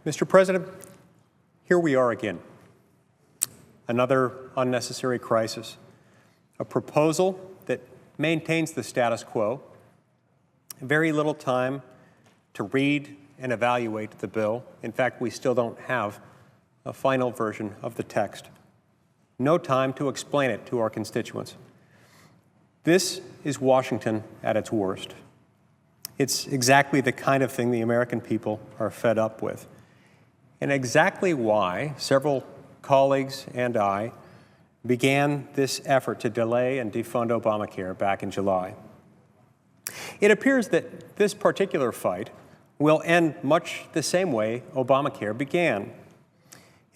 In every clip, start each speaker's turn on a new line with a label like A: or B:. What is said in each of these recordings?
A: Mr. President, here we are again. Another unnecessary crisis. A proposal that maintains the status quo. Very little time to read and evaluate the bill. In fact, we still don't have a final version of the text. No time to explain it to our constituents. This is Washington at its worst. It's exactly the kind of thing the American people are fed up with, and exactly why several colleagues and I began this effort to delay and defund Obamacare back in July. It appears that this particular fight will end much the same way Obamacare began,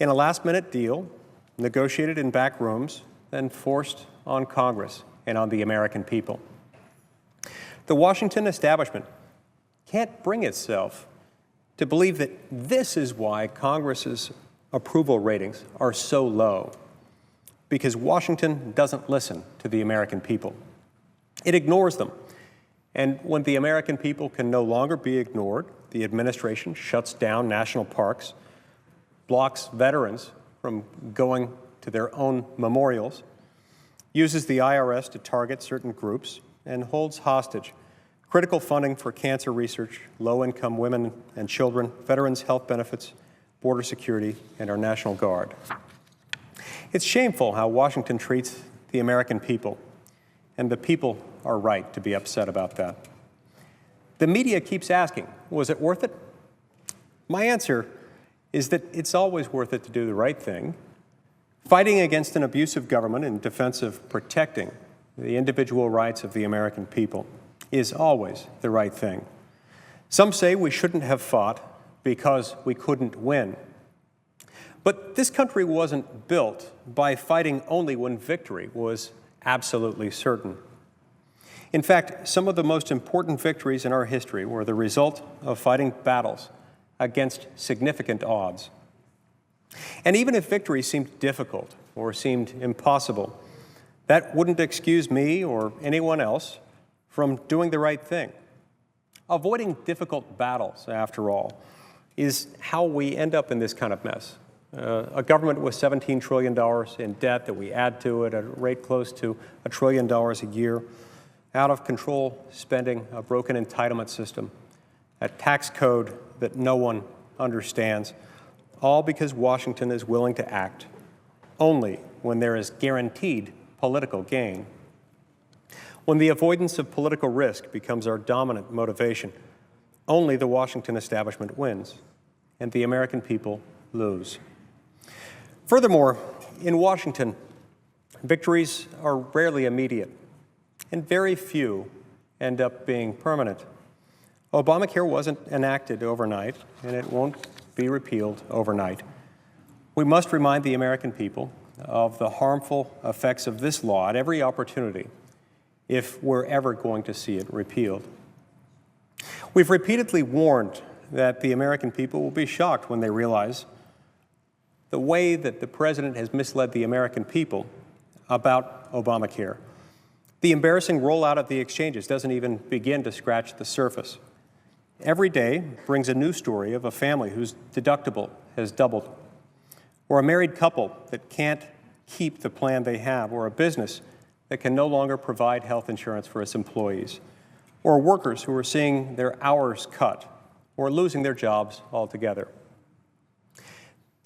A: in a last-minute deal negotiated in back rooms, then forced on Congress and on the American people. The Washington establishment can't bring itself to believe that this is why Congress's approval ratings are so low, because Washington doesn't listen to the American people. It ignores them. And when the American people can no longer be ignored, the administration shuts down national parks, blocks veterans from going to their own memorials, uses the IRS to target certain groups, and holds hostage critical funding for cancer research, low-income women and children, veterans' health benefits, border security, and our National Guard. It's shameful how Washington treats the American people, and the people are right to be upset about that. The media keeps asking, was it worth it? My answer is that it's always worth it to do the right thing. Fighting against an abusive government in defense of protecting the individual rights of the American people is always the right thing. Some say we shouldn't have fought because we couldn't win. But this country wasn't built by fighting only when victory was absolutely certain. In fact, some of the most important victories in our history were the result of fighting battles against significant odds. And even if victory seemed difficult or seemed impossible, that wouldn't excuse me or anyone else from doing the right thing. Avoiding difficult battles, after all, is how we end up in this kind of mess. A government with $17 trillion in debt that we add to it at a rate close to $1 trillion a year, out of control spending, a broken entitlement system, a tax code that no one understands, all because Washington is willing to act only when there is guaranteed political gain. When the avoidance of political risk becomes our dominant motivation, only the Washington establishment wins, and the American people lose. Furthermore, in Washington, victories are rarely immediate, and very few end up being permanent. Obamacare wasn't enacted overnight, and it won't be repealed overnight. We must remind the American people of the harmful effects of this law at every opportunity if we're ever going to see it repealed. We've repeatedly warned that the American people will be shocked when they realize the way that the president has misled the American people about Obamacare. The embarrassing rollout of the exchanges doesn't even begin to scratch the surface. Every day brings a new story of a family whose deductible has doubled, or a married couple that can't keep the plan they have, or a business that can no longer provide health insurance for its employees, or workers who are seeing their hours cut or losing their jobs altogether.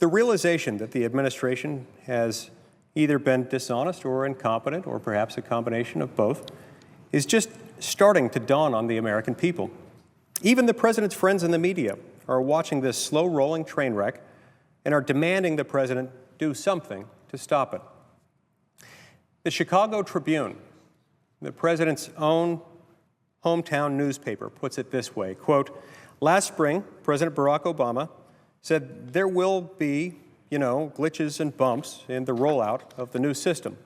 A: The realization that the administration has either been dishonest or incompetent, or perhaps a combination of both, is just starting to dawn on the American people. Even the president's friends in the media are watching this slow-rolling train wreck and are demanding the president do something to stop it. The Chicago Tribune, the president's own hometown newspaper, puts it this way, quote, "Last spring, President Barack Obama said there will be, glitches and bumps in the rollout of the new system.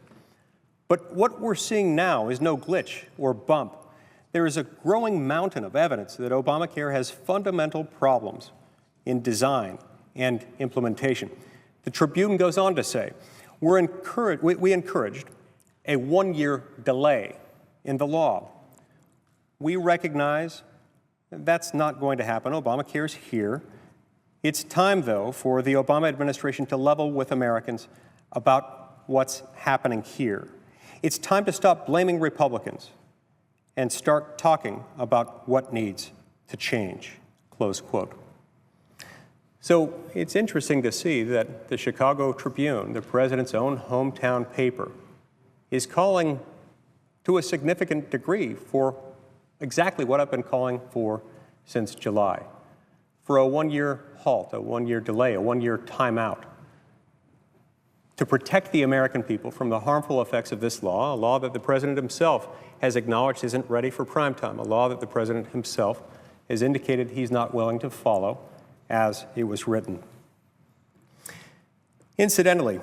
A: But what we're seeing now is no glitch or bump. There is a growing mountain of evidence that Obamacare has fundamental problems in design and implementation." The Tribune goes on to say, we encouraged a one-year delay in the law. We recognize that's not going to happen. Obamacare is here. It's time, though, for the Obama administration to level with Americans about what's happening here. It's time to stop blaming Republicans and start talking about what needs to change, close quote. So it's interesting to see that the Chicago Tribune, the president's own hometown paper, is calling to a significant degree for exactly what I've been calling for since July, for a one-year halt, a one-year delay, a one-year timeout, to protect the American people from the harmful effects of this law, a law that the president himself has acknowledged isn't ready for prime time, a law that the president himself has indicated he's not willing to follow as it was written. Incidentally,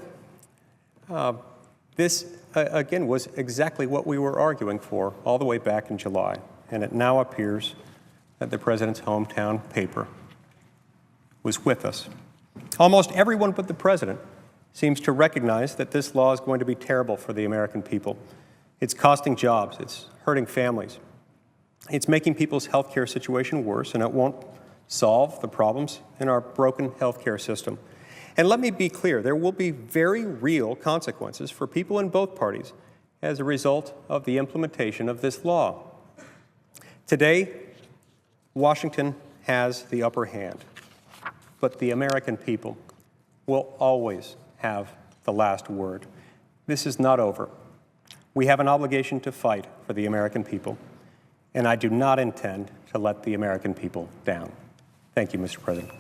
A: this, again, was exactly what we were arguing for all the way back in July, and it now appears that the president's hometown paper was with us. Almost everyone but the president seems to recognize that this law is going to be terrible for the American people. It's costing jobs, it's hurting families, it's making people's health care situation worse, and it won't solve the problems in our broken health care system. And let me be clear, there will be very real consequences for people in both parties as a result of the implementation of this law. Today, Washington has the upper hand, but the American people will always have the last word. This is not over. We have an obligation to fight for the American people, and I do not intend to let the American people down. Thank you, Mr. President.